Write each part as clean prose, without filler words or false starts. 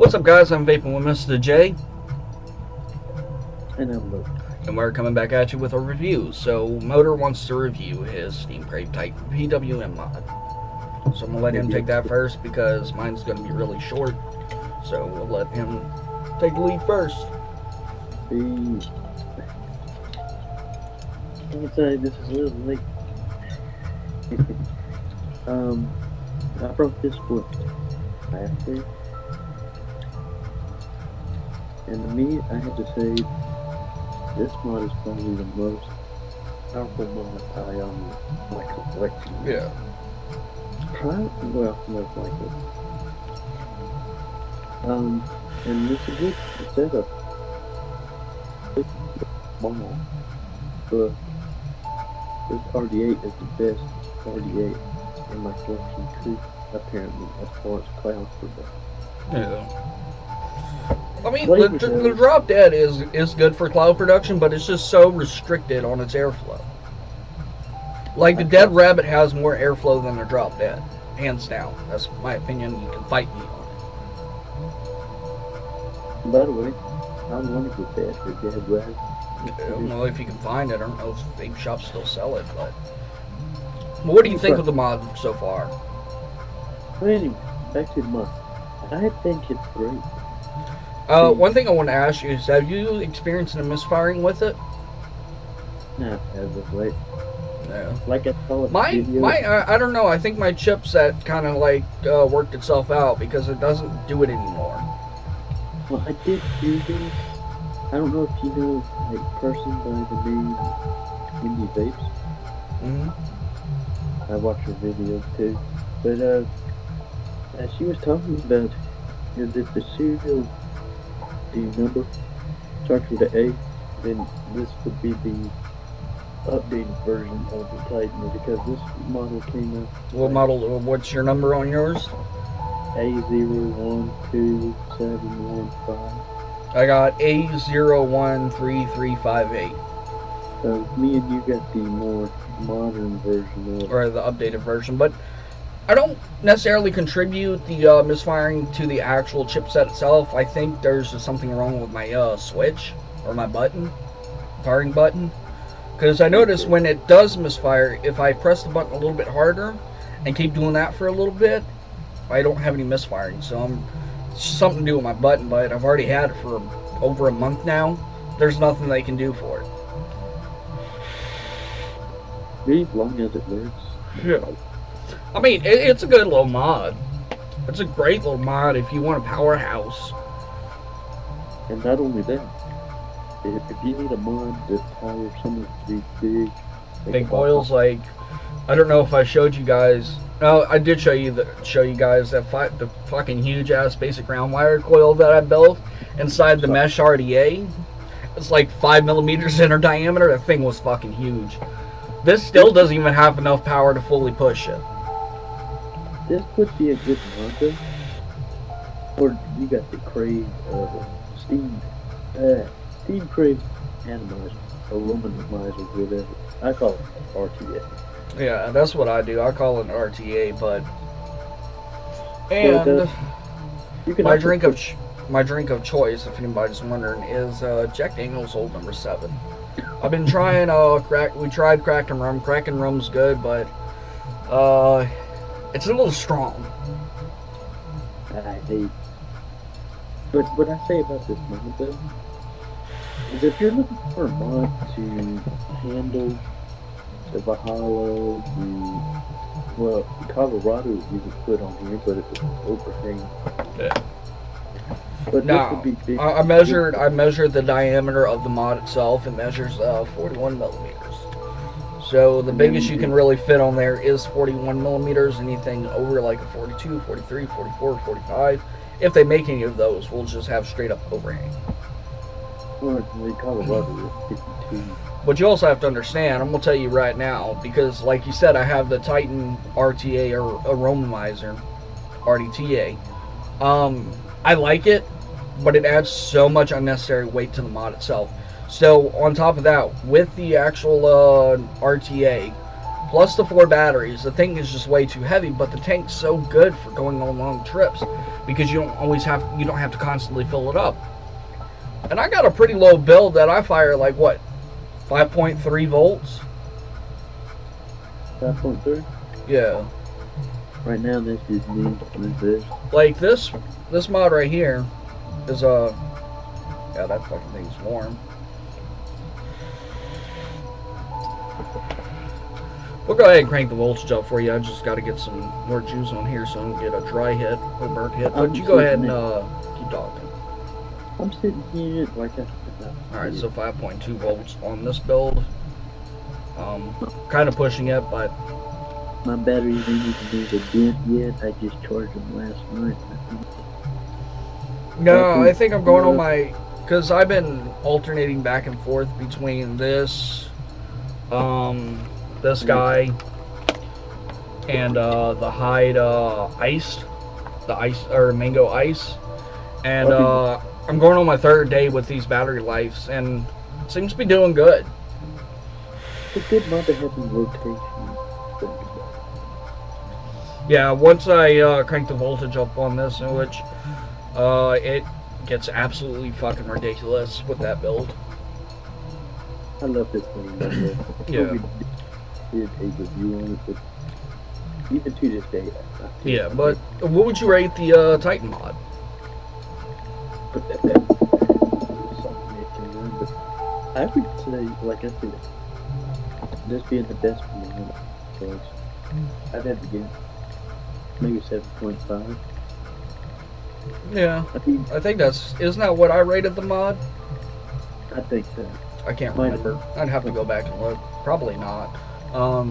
What's up, guys? I'm Vaping with Mr. J, And I'm Luke. and we're coming back at you with a review. So, Motor wants to review his Steam Crate Titan PWM mod. So I'm gonna let him take that first because mine's gonna be really short. So we'll let him take the lead first. I'm gonna say this is a little late. I brought this book last week, and to me, I have to say this mod is probably the most powerful mod I own in my collection. Yeah. Well, most likely. And it's a good setup. It's small, but this RD8 is the best RD8 in my collection too, apparently, as far as cloud production. Yeah. I mean, the Drop Dead is good for cloud production, but it's just so restricted on its airflow. Like, the Dead Rabbit has more airflow than the Drop Dead, hands down. That's my opinion. You can fight me on it. By the way, I want to get that for Dead Rabbit. I don't know if you can find it. I don't know if vape shops still sell it, but what do you think of the mod so far? Well, anyway, back to the mod. I think it's great. One thing I want to ask you is, have you experienced any misfiring with it? Not as of late. No. Like I saw I don't know. I think my chipset kind of like worked itself out because it doesn't do it anymore. Well, I did do this. I don't know if you know a person by the name Indie Vapes. Mm-hmm. I watch her videos too. But as she was talking about, is if the serial number starts with an A, then this would be the updated version of the Titan, because this model came out. What model? What's your number on yours? A012715. I got A013358. So me and you got the more modern version of, or the updated version, but I don't necessarily contribute the misfiring to the actual chipset itself. I think there's just something wrong with my switch or my button, firing button, because I notice when it does misfire, if I press the button a little bit harder and keep doing that for a little bit, I don't have any misfiring. So it's something to do with my button, but I've already had it for over a month now. There's nothing they can do for it. as long as it works. Yeah. I mean, it's a good little mod. It's a great little mod if you want a powerhouse. And not only that, if you need a mod to power some of these big coils, like, I don't know if I showed you guys. No, I did show you guys that the fucking huge ass basic round wire coil that I built inside the mesh RDA. It's like 5 millimeters in diameter. That thing was fucking huge. This still doesn't even have enough power to fully push it. This would be a good mod though. Or you got the Crave Steam Crave Atomizer, Aluminizer, whatever. I call it RTA. Yeah, that's what I do. I call it an RTA, but and my drink of choice, if anybody's wondering, is Jack Daniel's Old No. 7. I've been trying we tried Kraken Rum. Kraken Rum's good, but it's a little strong. But what I say about this mod though is, if you're looking for a mod to handle the Valhalla, the Colorado you could put on here, but it was overhang. Yeah. But no, this would be big. I measured the diameter of the mod itself. It measures 41 millimeters. So the biggest you can really fit on there is 41 millimeters. Anything over like a 42, 43, 44, 45, if they make any of those, we'll just have straight up overhang. Well, the Colorado is 52. But you also have to understand, I'm going to tell you right now, because like you said, I have the Titan RTA or Aromizer, RDTA. I like it, but it adds so much unnecessary weight to the mod itself. So on top of that, with the actual RTA, plus the 4 batteries. The thing is just way too heavy, but the tank's so good for going on long trips because you don't have to constantly fill it up. And I got a pretty low build that I fire like what, 5.3 volts. 5.3. Yeah. Right now, this is me. This. Like this mod right here is yeah, that fucking thing's warm. We'll go ahead and crank the voltage up for you. I just got to get some more juice on here so I don't get a dry hit or burnt hit. But you go ahead and keep talking. I'm sitting here like I. Alright, so 5.2 volts on this build. Kind of pushing it, but my batteries ain't even made a dent yet. I just charged them last night. no, I think I'm going on my, because I've been alternating back and forth between this, this guy, and the Hyde mango ice, and I'm going on my 3rd day with these battery lives, and it seems to be doing good. It's a good mod to have in rotation. Yeah, once I crank the voltage up on this, which it gets absolutely fucking ridiculous with that build. I love this thing. Yeah. We did a review on it, but even to this day, yeah. But what would you rate the Titan mod? But that's something that can run. But I would say, like I said, this being the best one, because I'd have to get maybe 7.5. Yeah, I think isn't that what I rated the mod? I think so. I can't remember. I'd have to go back and look. Probably not. I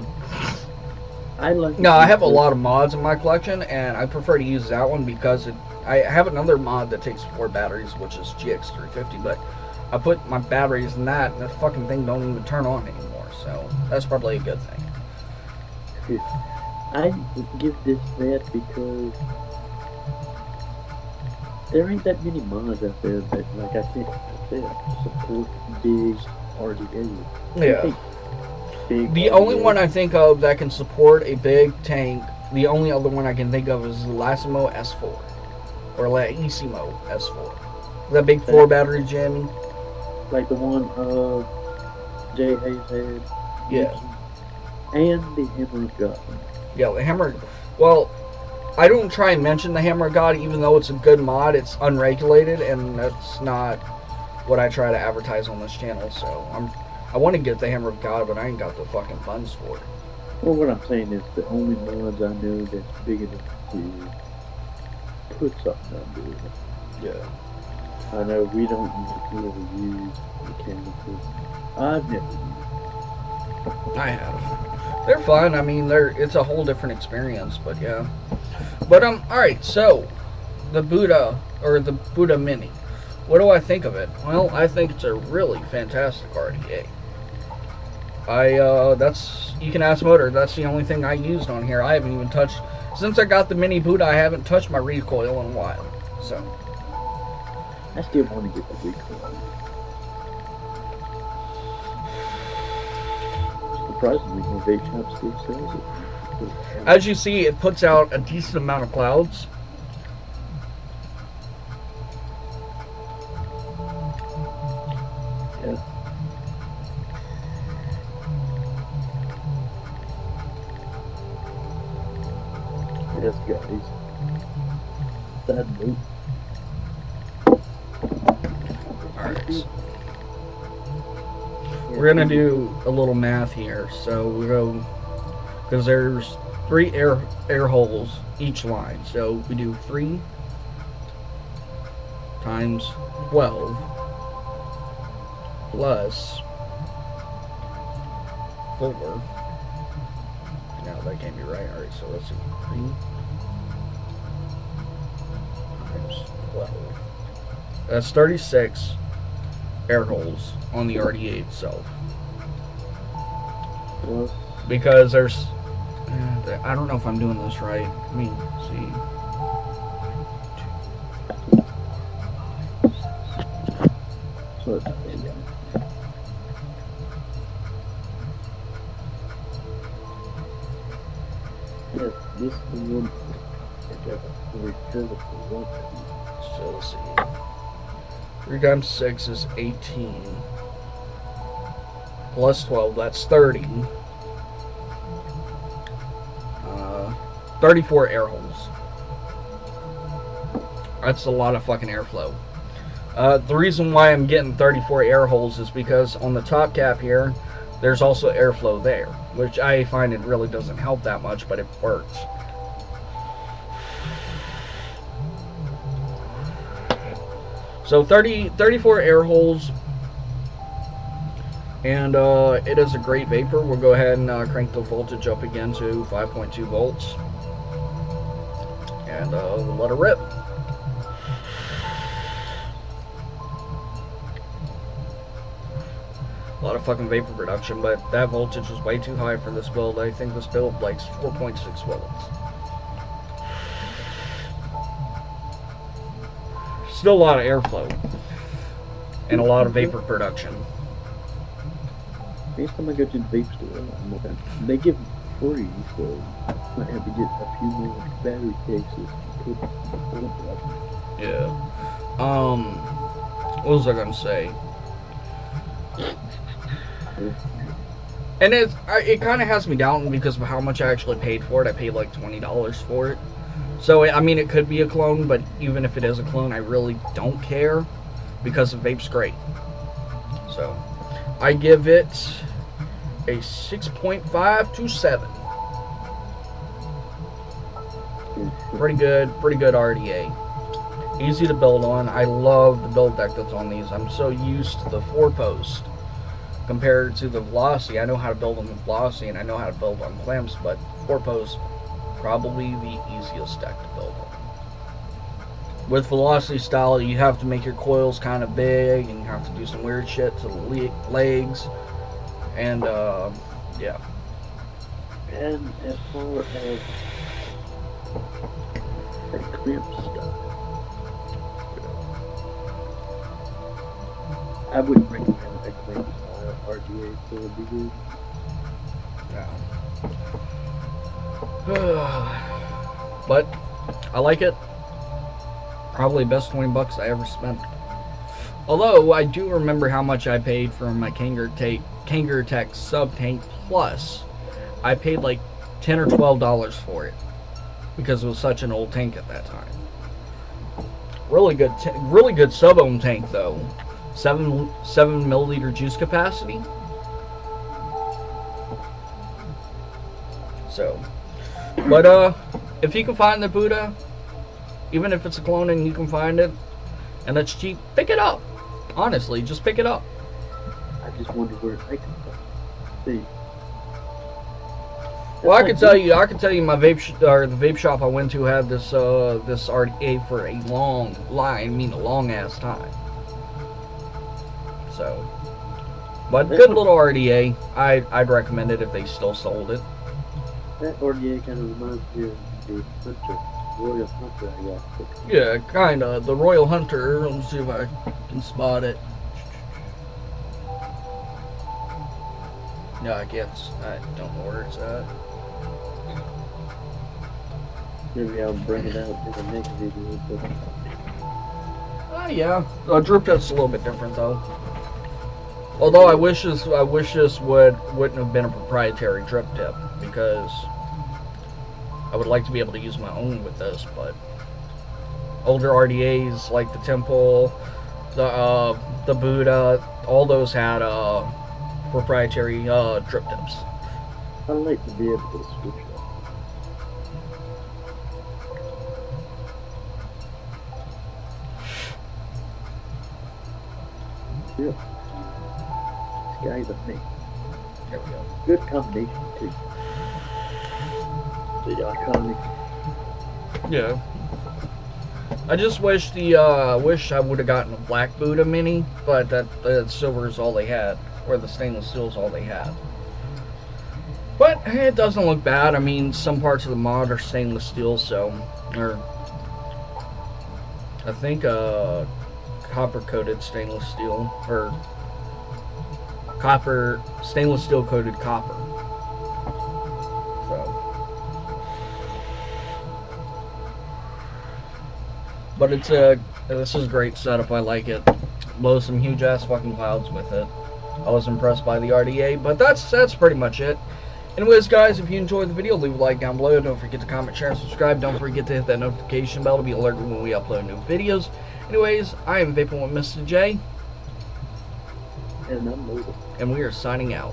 have a lot of mods in my collection, and I prefer to use that one because I have another mod that takes 4 batteries, which is GX350, but I put my batteries in that, and the fucking thing don't even turn on anymore, so that's probably a good thing. I give this that because there ain't that many mods out there that, like I said, support big RDA. Yeah. The only one I think of that can support a big tank, the only other one I can think of is the Lassimo S4. Or Laissimo S4. That big 4 battery jamming. Like the one Jay Hayes had. Yeah. And the Hammer of God. Yeah, the Hammer. Well, I don't try and mention the Hammer of God, even though it's a good mod. It's unregulated, and that's not what I try to advertise on this channel. So I want to get the Hammer of God, but I ain't got the fucking funds for it. Well, what I'm saying is the only mods I know that's big enough to put something under it. Yeah. I know we don't really use mechanical. I've never used. I have. They're fun. I mean, it's a whole different experience, but yeah. But alright, so the Buddah, or the Buddah Mini. What do I think of it? Well, I think it's a really fantastic RDA. You can ask Motor, that's the only thing I used on here. I haven't even touched, since I got the Mini Buddah, I haven't touched my recoil in a while. So I still want to get the recoil. Surprisingly, my vape shop still sells it. As you see, it puts out a decent amount of clouds. Yeah. Yes, guys. Sad note. Alright. We're gonna do a little math here. So we'll go, because there's 3 air holes each line. So we do 3 times 12 plus 4. No, that can't be right. Alright, so let's see. 3 times 12. That's 36 air holes on the RDA itself. Well, because there's, I don't know if I'm doing this right. Let me see. so This is the one that we fill it for one. So let's see. 3 times 6 is 18. Plus 12, that's 30. 34 air holes. That's a lot of fucking airflow. The reason why I'm getting 34 air holes is because on the top cap here, there's also airflow there, which I find it really doesn't help that much, but it works. So 34 air holes, and it is a great vapor. We'll go ahead and crank the voltage up again to 5.2 volts, and we'll let it rip. A lot of fucking vapor production, but that voltage was way too high for this build. I think this build likes 4.6 volts. Still a lot of airflow and a lot of vapor production. Next time I go to the vape store, they give them free, so I might have to get a few more battery cases to put. Yeah. What was I gonna say? And it kind of has me down because of how much I actually paid for it. I paid like $20 for it. So, I mean, it could be a clone, but even if it is a clone, I really don't care because the vape's great. So, I give it a 6.5 to 7. Pretty good RDA. Easy to build on. I love the build deck that's on these. I'm so used to the 4-post compared to the Velocity. I know how to build on the Velocity and I know how to build on clamps, but 4-post probably the easiest deck to build on. With Velocity style, you have to make your coils kind of big and you have to do some weird shit to the legs, and yeah. And as far as the clamp stuff, I wouldn't recommend a clamp style RDA, so it'd be good. Yeah. But I like it. Probably best 20 bucks I ever spent. Although I do remember how much I paid for my Kangaroo Tech Sub Tank Plus. I paid like $10 or $12 for it because it was such an old tank at that time. Really good sub-ohm tank though. 7 milliliter juice capacity. So, but if you can find the Buddah, even if it's a clone and you can find it, and it's cheap, pick it up. Honestly, just pick it up. I just wonder where I can see. Well, I can tell you, my the vape shop I went to had this this RDA for a long a long ass time. So, but good little RDA. I'd recommend it if they still sold it. That RDA kind of reminds me of the Hunter, Royal Hunter I got. Yeah, kinda. The Royal Hunter. Let me see if I can spot it. No, I don't know where it's at. Maybe I'll bring it out in the next video. But Yeah. Drip test's a little bit different though. Although I wish this wouldn't have been a proprietary drip tip, because I would like to be able to use my own with this, but older RDAs like the Temple, the Buddah, all those had proprietary drip tips. I'd like to be able to switch it. Yeah. Guys, I think. There we go. Good combination too. The iconic. Yeah. I just wish I would have gotten a black Buddah Mini, but that silver is all they had, or the stainless steel is all they had. But it doesn't look bad. I mean, some parts of the mod are stainless steel, so, or I think copper coated stainless steel, or stainless steel coated copper. So But this is a great setup. I like it. Blow some huge ass fucking clouds with it. I was impressed by the RDA, but that's pretty much it. Anyways, guys, if you enjoyed the video, leave a like down below. Don't forget to comment, share, and subscribe. Don't forget to hit that notification bell to be alerted when we upload new videos. Anyways, I am Vaping with Mr. J. And I'm moving. And we are signing out.